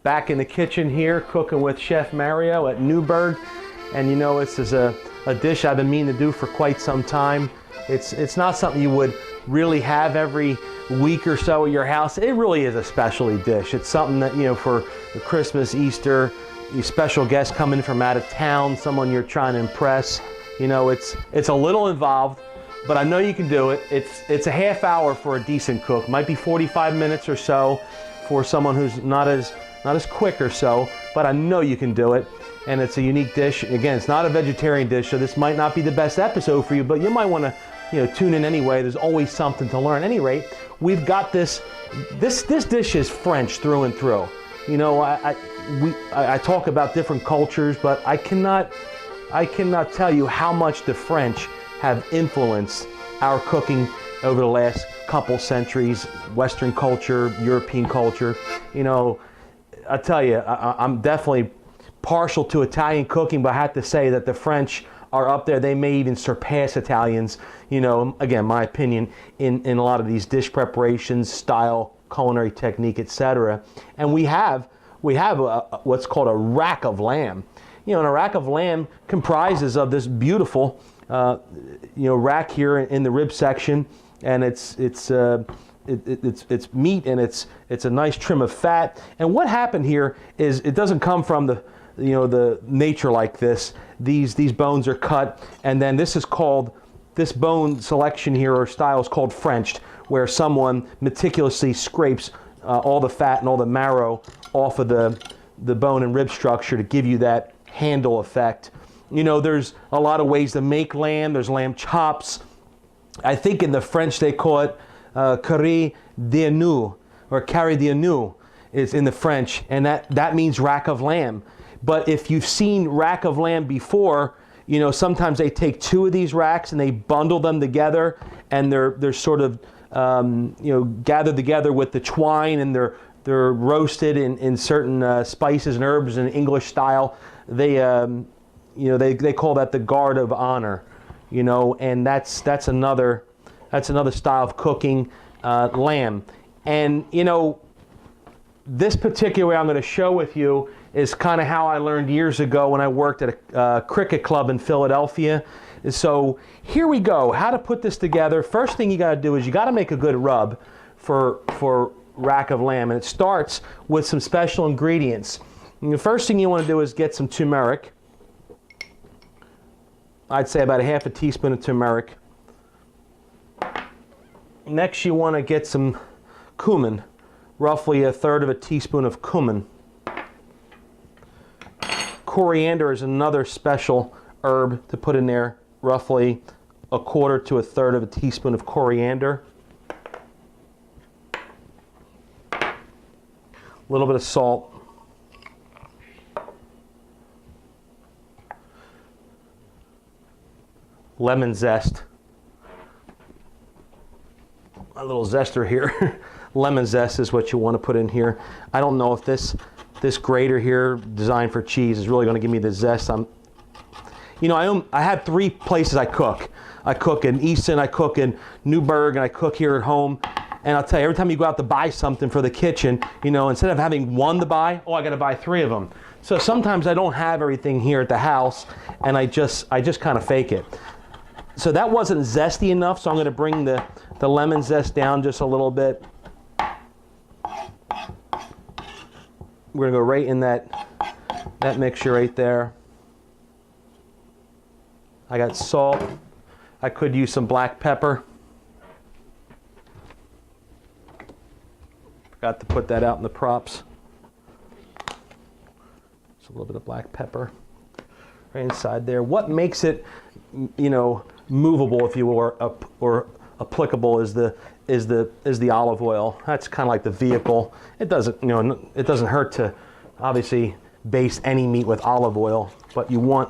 back in the kitchen here, cooking with Chef Mario at Newburgh. And you know, this is a dish I've been meaning to do for quite some time. It's not something you would really have every week or so at your house. It really is a specialty dish. It's something that, you know, for Christmas, Easter, you special guests coming from out of town, someone you're trying to impress. You know, it's a little involved, but I know you can do it. It's a half hour for a decent cook. Might be 45 minutes or so for someone who's not as quick or so, but I know you can do it. And it's a unique dish. Again, it's not a vegetarian dish, so this might not be the best episode for you, but you might want to, you know, tune in anyway. There's always something to learn. At any rate, we've got this dish is French through and through. You know, I talk about different cultures, but I cannot tell you how much the French have influenced our cooking over the last couple centuries. Western culture, European culture. You know, I tell you, I'm definitely partial to Italian cooking, but I have to say that the French are up there. They may even surpass Italians, you know, again, my opinion, in a lot of these dish preparations, style, culinary technique, etc. And we have what's called a rack of lamb. You know, and a rack of lamb comprises of this beautiful, you know, rack here in the rib section, and it's meat, and it's a nice trim of fat. And what happened here is it doesn't come from the nature like this. These bones are cut, and then this bone selection here or style is called Frenched, where someone meticulously scrapes all the fat and all the marrow off of the bone and rib structure to give you that handle effect. You know, there's a lot of ways to make lamb. There's lamb chops. I think in the French they call it carré d'agneau, or carré d'agneau is in the French, and that means rack of lamb. But if you've seen rack of lamb before, you know, sometimes they take two of these racks and they bundle them together, and they're sort of you know, gathered together with the twine, and they're roasted in certain spices and herbs in English style. They you know, they call that the guard of honor, you know, and that's another style of cooking lamb. And you know, this particular way I'm going to show with you is kind of how I learned years ago when I worked at a cricket club in Philadelphia. So here we go, how to put this together. First thing you got to do is you got to make a good rub for rack of lamb, and it starts with some special ingredients. And the first thing you want to do is get some turmeric. I'd say about a half a teaspoon of turmeric. Next you want to get some cumin, roughly a third of a teaspoon of cumin. Coriander is another special herb to put in there, roughly a quarter to a third of a teaspoon of coriander. A little bit of salt. Lemon zest. A little zester here. Lemon zest is what you want to put in here. I don't know if this grater here, designed for cheese, is really going to give me the zest. You know, I have three places I cook. I cook in Easton, I cook in Newburgh, and I cook here at home. And I'll tell you, every time you go out to buy something for the kitchen, you know, instead of having one to buy, I got to buy three of them. So sometimes I don't have everything here at the house, and I just kind of fake it. So that wasn't zesty enough, so I'm going to bring the lemon zest down just a little bit. We're going to go right in that mixture right there. I got salt. I could use some black pepper. Forgot to put that out in the props. Just a little bit of black pepper right inside there. What makes it, you know, movable, if you will, or applicable is the olive oil. That's kind of like the vehicle. It doesn't, you know, it doesn't hurt to obviously baste any meat with olive oil, but you want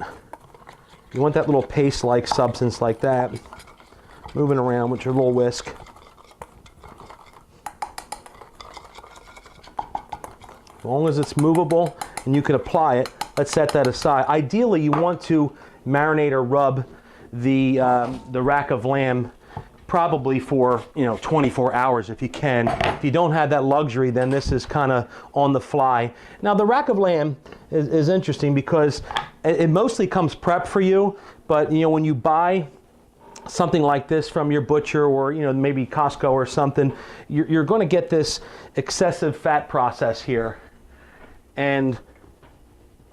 that little paste-like substance like that moving around with your little whisk. As long as it's movable and you can apply it, let's set that aside. Ideally, you want to marinate or rub the rack of lamb probably for 24 hours if you can. If you don't have that luxury, then this is kind of on the fly. Now the rack of lamb is interesting because it mostly comes prepped for you, but when you buy something like this from your butcher or maybe Costco or something, you're going to get this excessive fat process here. And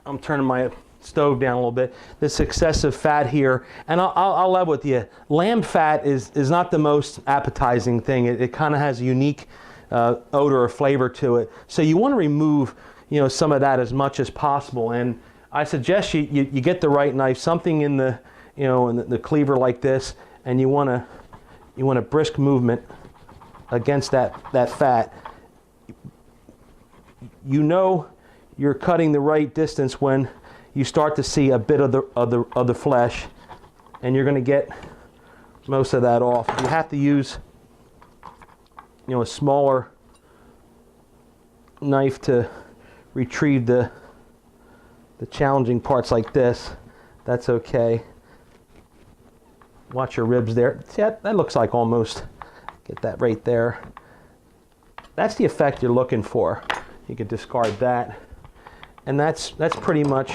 I'm turning my stove down a little bit. This excessive fat here, and I'll level with you. Lamb fat is not the most appetizing thing. It kind of has a unique odor or flavor to it. So you want to remove some of that as much as possible. And I suggest you get the right knife, something in the in the cleaver like this, and you want a brisk movement against that fat. You're cutting the right distance when you start to see a bit of the flesh, and you're going to get most of that off. You have to use a smaller knife to retrieve the challenging parts like this. That's okay. Watch your ribs there. See, that looks like almost, get that right there. That's the effect you're looking for. You can discard that. And that's pretty much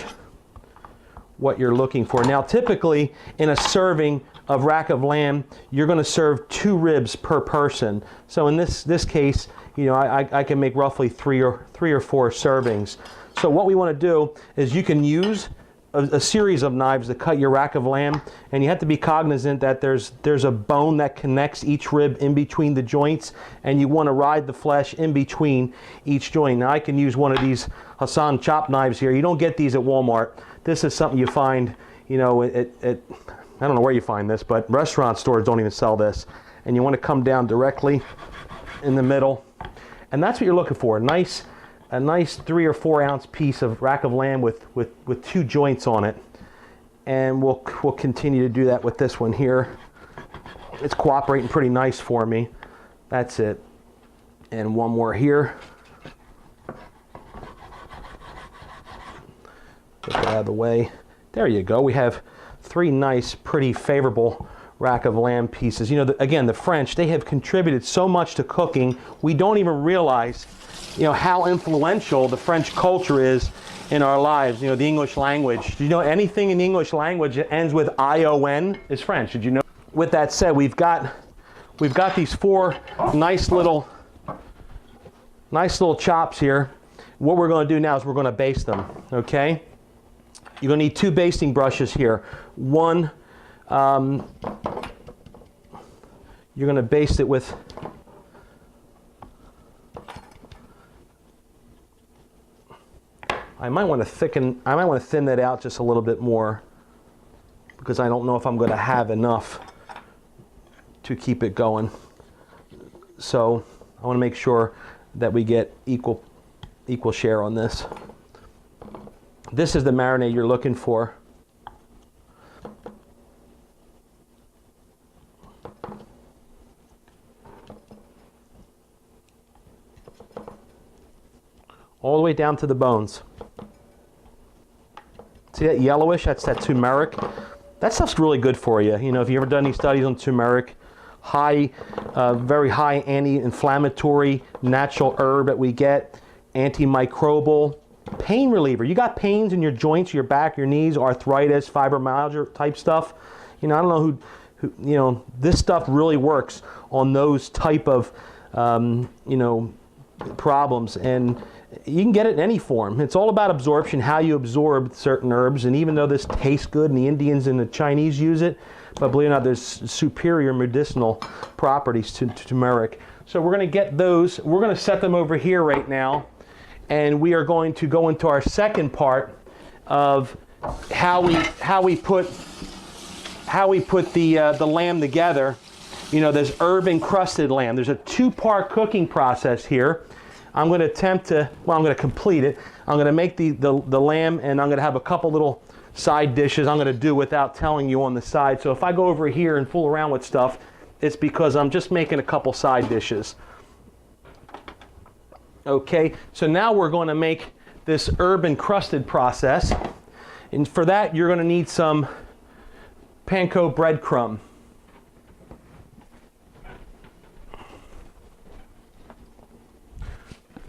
what you're looking for. Now typically in a serving of rack of lamb, you're going to serve 2 ribs per person. So in this case, I can make roughly 3 or 4 servings. So what we want to do is you can use a series of knives to cut your rack of lamb, and you have to be cognizant that there's a bone that connects each rib in between the joints, and you want to ride the flesh in between each joint. Now I can use one of these Hassan chop knives here. You don't get these at Walmart. This is something you find, at I don't know where you find this, but restaurant stores don't even sell this. And you want to come down directly in the middle, and that's what you're looking for. A nice 3 or 4 ounce piece of rack of lamb with 2 joints on it. And we'll continue to do that with this one here. It's cooperating pretty nice for me. That's it. And one more here. Get that out of the way. There you go. We have 3 nice, pretty favorable rack of lamb pieces. Again, the French, they have contributed so much to cooking, we don't even realize how influential the French culture is in our lives. The English language. Do you know anything in the English language that ends with ION is French? Did you know? With that said, we've got these 4 nice little chops here. What we're going to do now is we're going to baste them. Okay? You're going to need 2 basting brushes here. One, you're going to baste it with I might want to thin that out just a little bit more, because I don't know if I'm going to have enough to keep it going. So I want to make sure that we get equal share on this. This is the marinade you're looking for. All the way down to the bones. See that yellowish? That's that turmeric. That stuff's really good for you. If you've ever done any studies on turmeric, very high anti-inflammatory natural herb that we get, antimicrobial, pain reliever. You got pains in your joints, your back, your knees, arthritis, fibromyalgia type stuff. I don't know who this stuff really works on those type of problems, and you can get it in any form. It's all about absorption, how you absorb certain herbs. And even though this tastes good and the Indians and the Chinese use it, but believe it or not, there's superior medicinal properties to turmeric. So we're going to get those. We're going to set them over here right now, and we are going to go into our second part of how we put the lamb together. There's herb encrusted lamb. There's a 2-part cooking process here. I'm going to I'm going to complete it. I'm going to make the lamb, and I'm going to have a couple little side dishes I'm going to do without telling you on the side. So if I go over here and fool around with stuff, it's because I'm just making a couple side dishes. Okay, so now we're going to make this herb encrusted process. And for that, you're going to need some panko breadcrumb.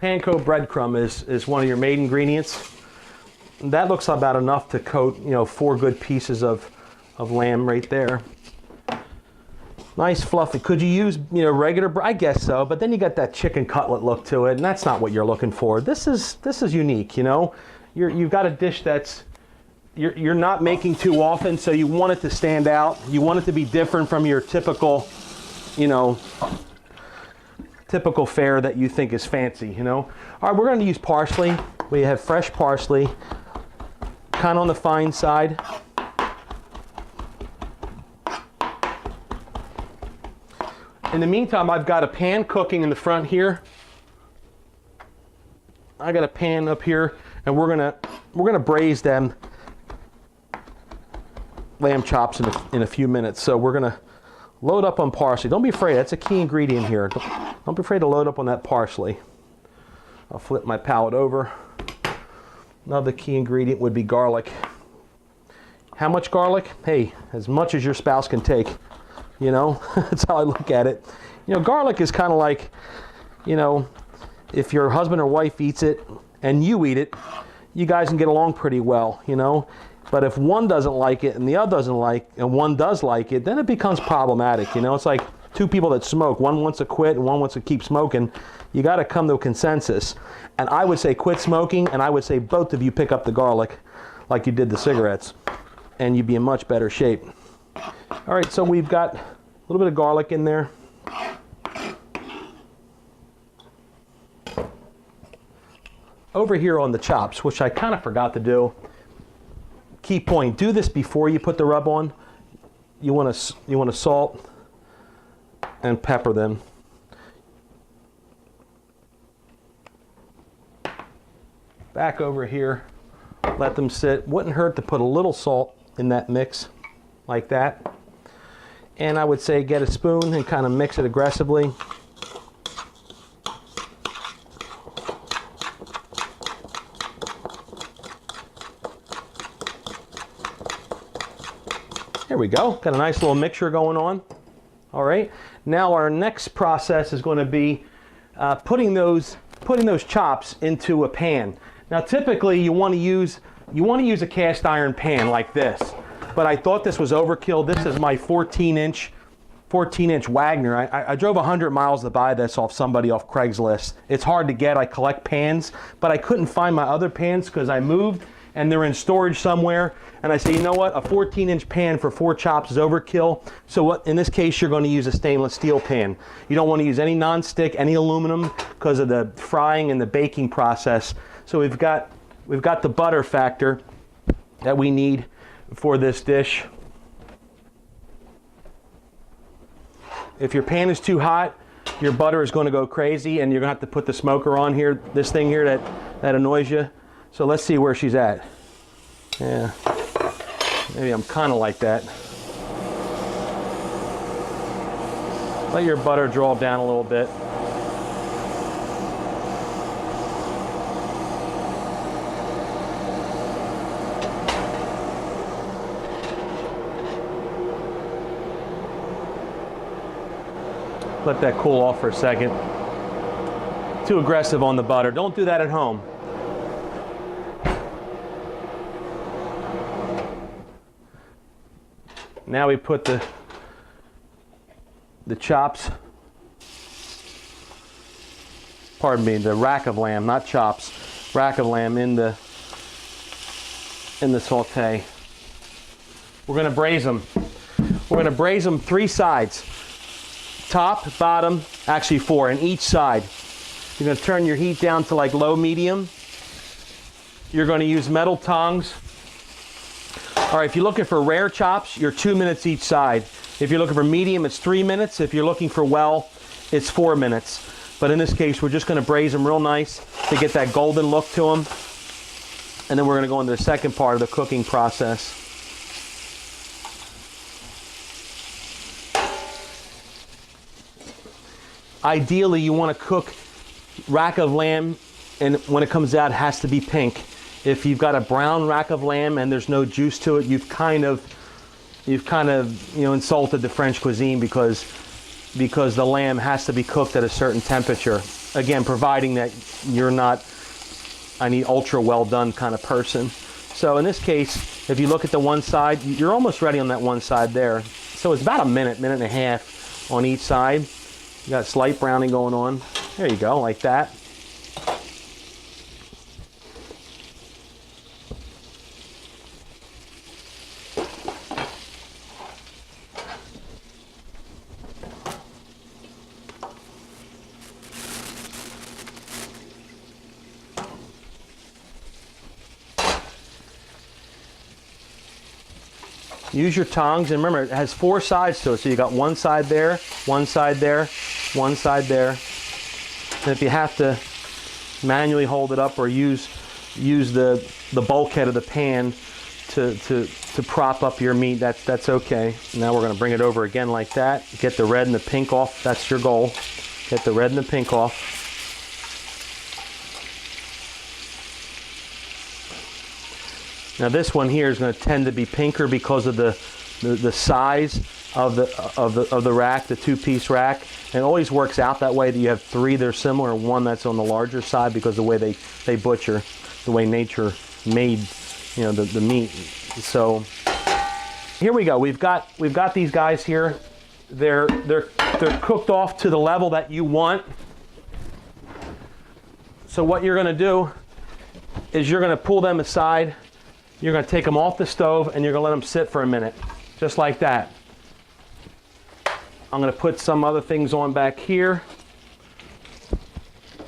Panko breadcrumb is one of your main ingredients. That looks about enough to coat, 4 good pieces of lamb right there. Nice fluffy. Could you use, regular? I guess so. But then you got that chicken cutlet look to it, and that's not what you're looking for. This is unique. You've got a dish that's you're not making too often, so you want it to stand out. You want it to be different from your typical, typical fare that you think is fancy. All right, we're going to use parsley. We have fresh parsley, kind of on the fine side. In the meantime, I've got a pan cooking in the front here. I got a pan up here, and we're gonna braise them lamb chops in a few minutes. So we're gonna load up on parsley. Don't be afraid. That's a key ingredient here. Don't be afraid to load up on that parsley. I'll flip my palette over. Another key ingredient would be garlic. How much garlic? Hey, as much as your spouse can take. That's how I look at it. Garlic is kind of like, if your husband or wife eats it and you eat it, you guys can get along pretty well, But if one doesn't like it and the other doesn't like, and one does like it, then it becomes problematic, It's like two people that smoke. One wants to quit and one wants to keep smoking. You got to come to a consensus. And I would say quit smoking, and I would say both of you pick up the garlic like you did the cigarettes, and you'd be in much better shape. All right, so we've got a little bit of garlic in there. Over here on the chops, which I kind of forgot to do. Key point, do this before you put the rub on. You want to salt and pepper them. Back over here, let them sit. Wouldn't hurt to put a little salt in that mix, like that. And I would say get a spoon and kind of mix it aggressively. There we go. Got a nice little mixture going on. All right. Now our next process is going to be putting those chops into a pan. Now typically you want to use a cast iron pan like this, but I thought this was overkill. This is my 14-inch Wagner. I drove 100 miles to buy this off somebody off Craigslist. It's hard to get. I collect pans, but I couldn't find my other pans because I moved and they're in storage somewhere. And I say, you know what? A 14-inch pan for 4 chops is overkill. So what, in this case, you're going to use a stainless steel pan. You don't want to use any nonstick, any aluminum, because of the frying and the baking process. So we've got the butter factor that we need for this dish. If your pan is too hot, your butter is going to go crazy, and you're going to have to put the smoker on here, this thing here that annoys you. So let's see where she's at. Yeah, maybe I'm kind of like that. Let your butter draw down a little bit. Let that cool off for a second. Too aggressive on the butter. Don't do that at home. Now we put the chops, pardon me, the rack of lamb, not chops, rack of lamb in the saute. We're going to braise them. We're going to braise them 3 sides. Top, bottom, actually 4, and each side. You're going to turn your heat down to like low medium. You're going to use metal tongs. All right, if you're looking for rare chops, you're 2 minutes each side. If you're looking for medium, it's 3 minutes. If you're looking for well, it's 4 minutes. But in this case, we're just going to braise them real nice to get that golden look to them. And then we're going to go into the second part of the cooking process. Ideally, you want to cook rack of lamb, and when it comes out, it has to be pink. If you've got a brown rack of lamb and there's no juice to it, you've kind of insulted the French cuisine because the lamb has to be cooked at a certain temperature. Again, providing that you're not, I need ultra well done kind of person. So in this case, if you look at the one side, you're almost ready on that one side there. So it's about a minute and a half on each side. You got slight browning going on. There you go, like that. Use your tongs, and remember, it has 4 sides to it. So you got one side there, one side there, one side there. And if you have to manually hold it up or use the bulkhead of the pan to prop up your meat, that's okay. Now we're going to bring it over again like that. Get the red and the pink off. That's your goal. Get the red and the pink off. Now this one here is going to tend to be pinker because of the size of the rack, the 2-piece rack. And it always works out that way, that you have 3 that are similar and 1 that's on the larger side, because the way they butcher, the way nature made, you know, the meat. So here we go. We've got these guys here. They're cooked off to the level that you want. So what you're going to do is you're going to pull them aside. You're going to take them off the stove and you're going to let them sit for a minute, just like that. I'm going to put some other things on back here.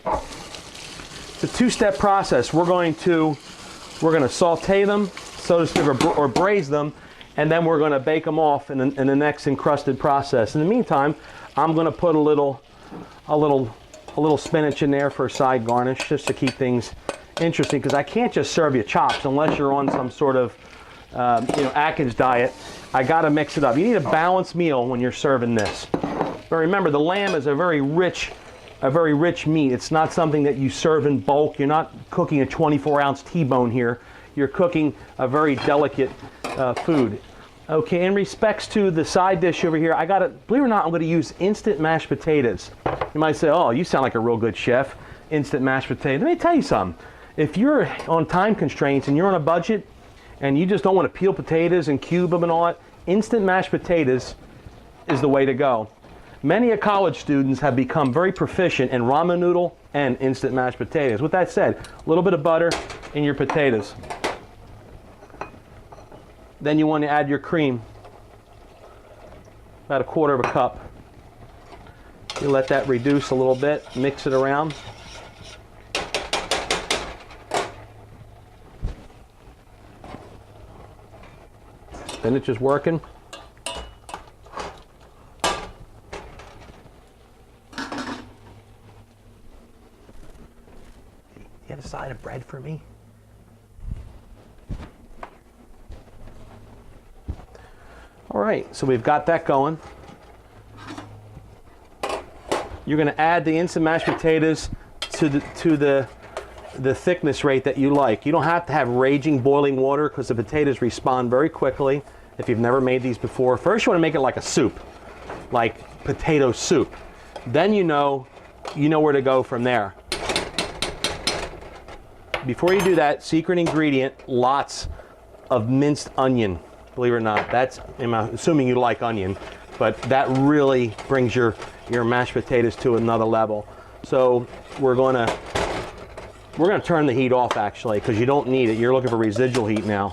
It's a 2-step process. We're going to saute them, so to speak, or braise them, and then we're going to bake them off in the next encrusted process. In the meantime, I'm going to put a little spinach in there for a side garnish, just to keep things interesting, because I can't just serve you chops unless you're on some sort of Atkins diet. I got to mix it up. You need a balanced meal when you're serving this. But remember, the lamb is a very rich meat. It's not something that you serve in bulk. You're not cooking a 24-ounce T-bone here. You're cooking a very delicate food. Okay, in respects to the side dish over here, believe it or not, I'm going to use instant mashed potatoes. You might say, oh, you sound like a real good chef. Instant mashed potatoes. Let me tell you something. If you're on time constraints and you're on a budget and you just don't want to peel potatoes and cube them and all that, instant mashed potatoes is the way to go. Many college students have become very proficient in ramen noodle and instant mashed potatoes. With that said, a little bit of butter in your potatoes. Then you want to add your cream, about 1/4 cup. You let that reduce a little bit, mix it around. Spinach is working. Get a side of bread for me. All right, so we've got that going. You're going to add the instant mashed potatoes to the thickness rate that you like. You don't have to have raging boiling water, because the potatoes respond very quickly. If you've never made these before, first you want to make it like a soup, like potato soup. Then you know where to go from there. Before you do that, secret ingredient, lots of minced onion. Believe it or not, I'm assuming you like onion, but that really brings your mashed potatoes to another level. So we're going to turn the heat off, actually, because you don't need it. You're looking for residual heat now.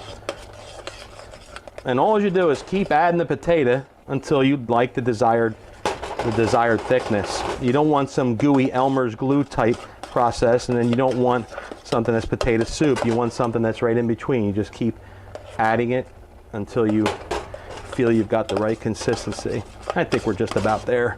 And all you do is keep adding the potato until you like the desired thickness. You don't want some gooey Elmer's glue type process, and then you don't want something that's potato soup. You want something that's right in between. You just keep adding it until you feel you've got the right consistency. I think we're just about there.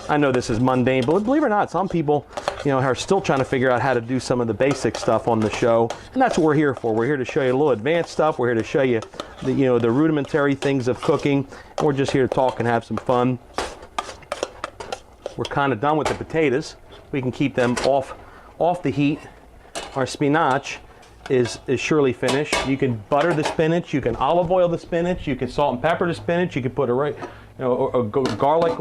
I know this is mundane, but believe it or not, some people, are still trying to figure out how to do some of the basic stuff on the show, and that's what we're here for. We're here to show you a little advanced stuff. We're here to show you the rudimentary things of cooking. And we're just here to talk and have some fun. We're kind of done with the potatoes. We can keep them off the heat. Our spinach is surely finished. You can butter the spinach. You can olive oil the spinach. You can salt and pepper the spinach. You can put a garlic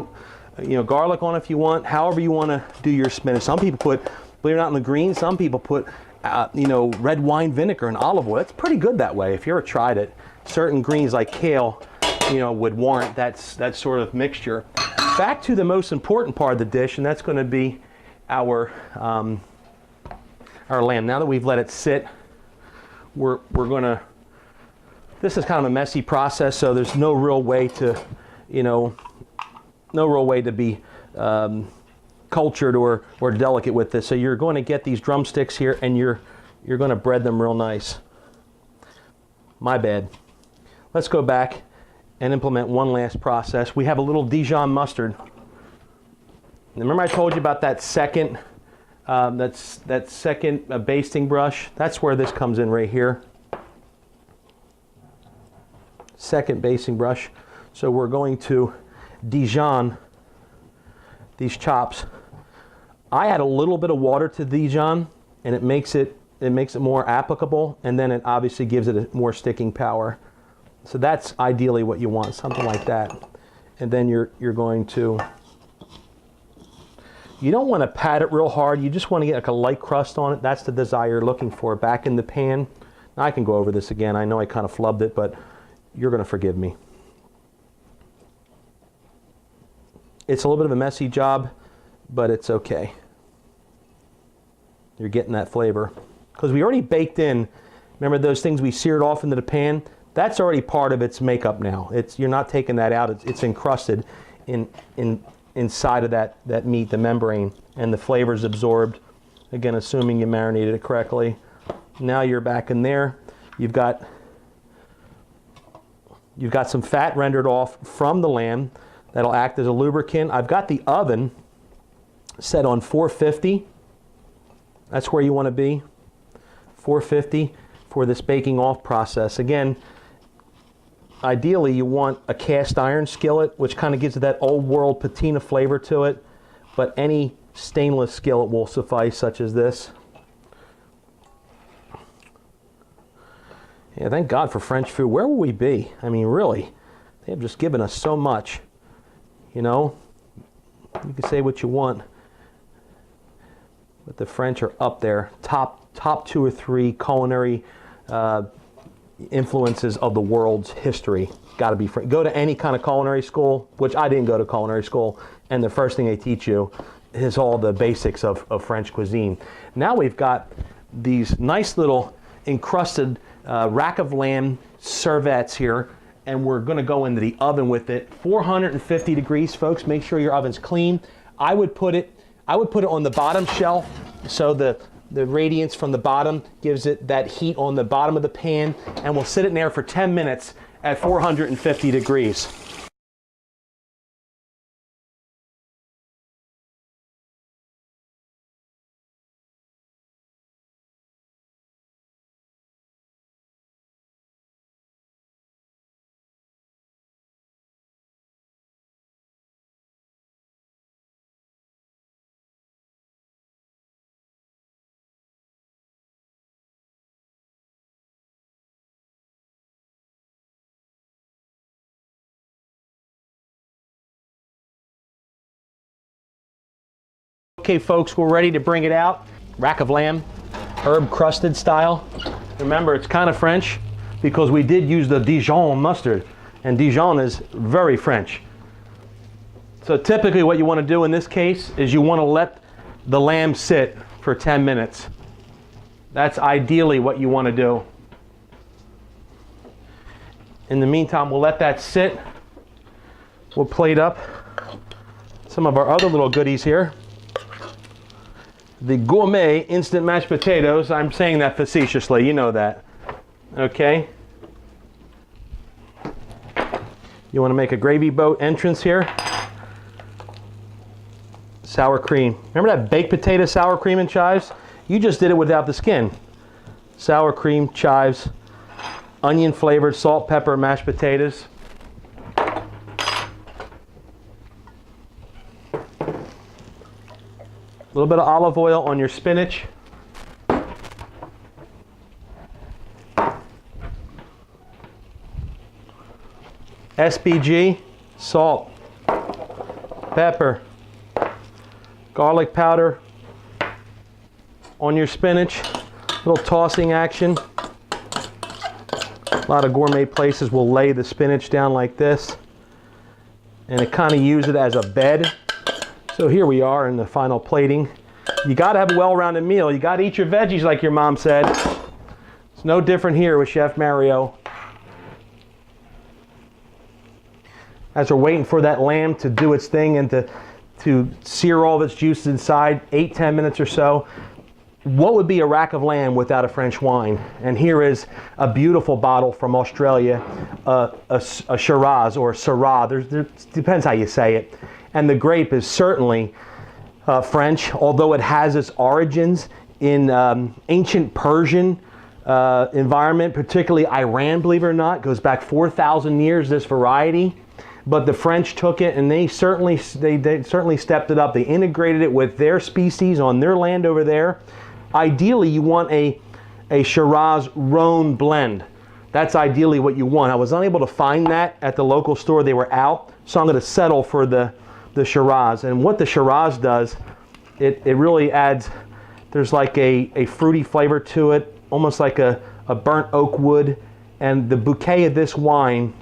garlic on if you want, however you want to do your spinach. Some people put, believe it or not, in the green, some people put, red wine vinegar and olive oil. It's pretty good that way if you ever tried it. Certain greens like kale, would warrant that sort of mixture. Back to the most important part of the dish, and that's going to be our lamb. Now that we've let it sit, we're going to, this is kind of a messy process, so there's no real way to, be cultured or delicate with this. So you're going to get these drumsticks here, and you're going to bread them real nice. My bad. Let's go back and implement one last process. We have a little Dijon mustard. Remember I told you about that second basting brush? That's where this comes in right here. Second basting brush. So we're going to Dijon these chops. I add a little bit of water to Dijon, and it makes it more applicable, and then it obviously gives it a more sticking power. So that's ideally what you want, something like that. And then you're going to, you don't want to pat it real hard, you just want to get like a light crust on it. That's the desire you're looking for. Back in the pan. Now I can go over this again. I know I kind of flubbed it, but you're going to forgive me. It's a little bit of a messy job, but it's okay. You're getting that flavor. Because we already baked in, remember those things we seared off into the pan? That's already part of its makeup now. You're not taking that out. It's encrusted inside of that meat, the membrane, and the flavor's absorbed. Again, assuming you marinated it correctly. Now you're back in there. You've got some fat rendered off from the lamb that'll act as a lubricant. I've got the oven set on 450. That's where you want to be. 450 for this baking off process. Again, ideally you want a cast iron skillet, which kind of gives it that old world patina flavor to it, but any stainless skillet will suffice, such as this. Yeah, thank God for French food. Where would we be? I mean, really, they have just given us so much. You can say what you want, but the French are up there, top 2 or 3 culinary influences of the world's history. Got to be French. Go to any kind of culinary school, which I didn't go to culinary school, and the first thing they teach you is all the basics of French cuisine. Now we've got these nice little encrusted rack of lamb servettes here, and we're going to go into the oven with it. 450 degrees, folks. Make sure your oven's clean. I would put it on the bottom shelf, so the radiance from the bottom gives it that heat on the bottom of the pan, and we'll sit it in there for 10 minutes at 450 degrees. Okay, folks, we're ready to bring it out. Rack of lamb, herb crusted style. Remember, it's kind of French because we did use the Dijon mustard, and Dijon is very French. So typically what you want to do in this case is you want to let the lamb sit for 10 minutes. That's ideally what you want to do. In the meantime, we'll let that sit. We'll plate up some of our other little goodies here. The gourmet instant mashed potatoes. I'm saying that facetiously, you know that. Okay. You want to make a gravy boat entrance here. Sour cream. Remember that baked potato sour cream and chives? You just did it without the skin. Sour cream, chives, onion flavored salt, pepper, mashed potatoes. A little bit of olive oil on your spinach. SPG, salt, pepper, garlic powder on your spinach, little tossing action. A lot of gourmet places will lay the spinach down like this and it kind of use it as a bed. So here we are in the final plating. You got to have a well-rounded meal. You got to eat your veggies like your mom said. It's no different here with Chef Mario. As we're waiting for that lamb to do its thing and to sear all of its juices inside, 8-10 minutes or so. What would be a rack of lamb without a French wine? And here is a beautiful bottle from Australia, a Shiraz or Syrah. There depends how you say it. And the grape is certainly French, although it has its origins in ancient Persian environment, particularly Iran, believe it or not. It goes back 4,000 years, this variety. But the French took it and they certainly stepped it up. They integrated it with their species on their land over there. Ideally, you want a Shiraz Rhone blend. That's ideally what you want. I was unable to find that at the local store. They were out, so I'm going to settle for the Shiraz. And what the Shiraz does, it really adds, there's like a fruity flavor to it, almost like a burnt oak wood. And the bouquet of this wine,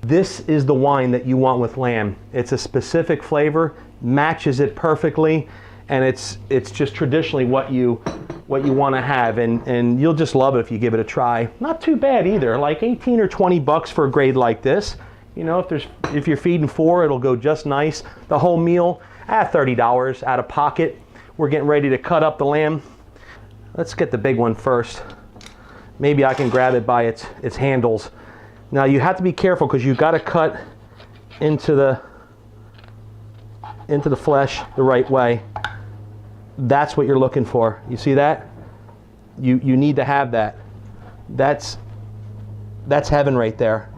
this is the wine that you want with lamb. It's a specific flavor, matches it perfectly, and it's just traditionally what you want to have, and you'll just love it if you give it a try. Not too bad either, like 18 or 20 bucks for a grade like this. You know, if you're feeding 4, it'll go just nice. The whole meal at $30 out of pocket. We're getting ready to cut up the lamb. Let's get the big one first. Maybe I can grab it by its handles. Now you have to be careful because you've got to cut into the flesh the right way. That's what you're looking for. You see that? You need to have that. That's heaven right there.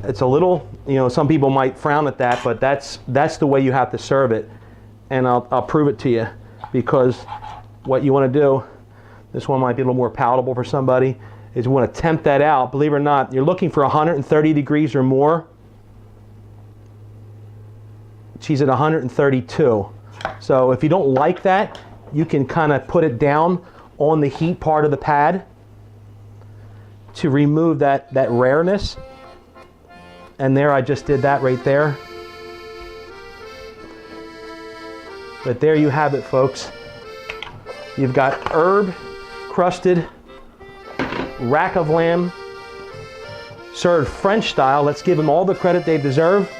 It's a little, you know, some people might frown at that, but that's the way you have to serve it. And I'll prove it to you, because what you want to do, this one might be a little more palatable for somebody, is you want to temp that out. Believe it or not, you're looking for 130 degrees or more. She's at 132. So if you don't like that, you can kind of put it down on the heat part of the pad to remove that rareness. And there, I just did that right there. But there you have it, folks. You've got herb crusted rack of lamb served French style. Let's give them all the credit they deserve.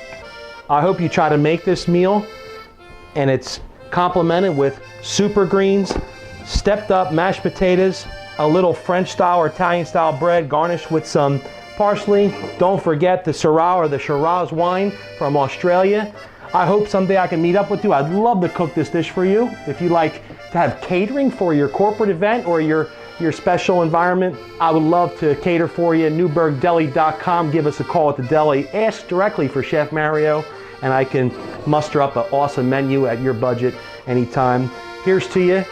I hope you try to make this meal, and it's complemented with super greens, stepped up mashed potatoes, a little French style or Italian style bread garnished with some parsley. Don't forget the Syrah or the Shiraz wine from Australia. I hope someday I can meet up with you. I'd love to cook this dish for you. If you like to have catering for your corporate event or your special environment, I would love to cater for you. NewburghDeli.com. Give us a call at the deli. Ask directly for Chef Mario, and I can muster up an awesome menu at your budget anytime. Here's to you.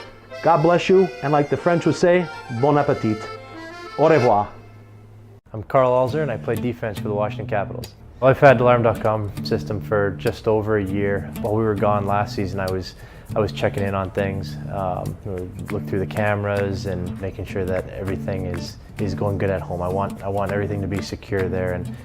God bless you. And like the French would say, bon appetit. Au revoir. I'm Carl Alzer, and I play defense for the Washington Capitals. Well, I've had Alarm.com system for just over a year. While we were gone last season, I was checking in on things, look through the cameras and making sure that everything is going good at home. I want everything to be secure there, and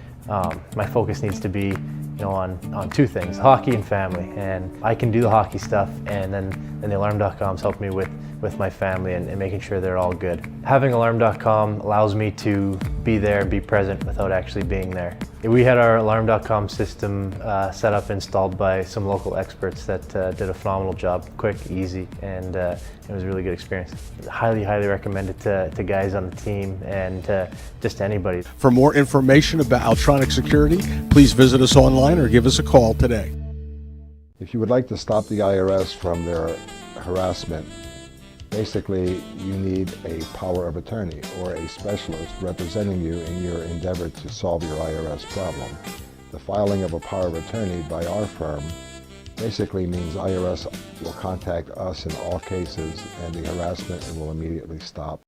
my focus needs to be, on two things: hockey and family. And I can do the hockey stuff, and then the Alarm.com's helped me with my family and making sure they're all good. Having Alarm.com allows me to be there and be present without actually being there. We had our Alarm.com system set up, installed by some local experts that did a phenomenal job. Quick, easy, and it was a really good experience. Highly, highly recommend it to guys on the team and just to anybody. For more information about Altronic Security, please visit us online or give us a call today. If you would like to stop the IRS from their harassment, basically you need a power of attorney or a specialist representing you in your endeavor to solve your IRS problem. The filing of a power of attorney by our firm basically means IRS will contact us in all cases and the harassment will immediately stop.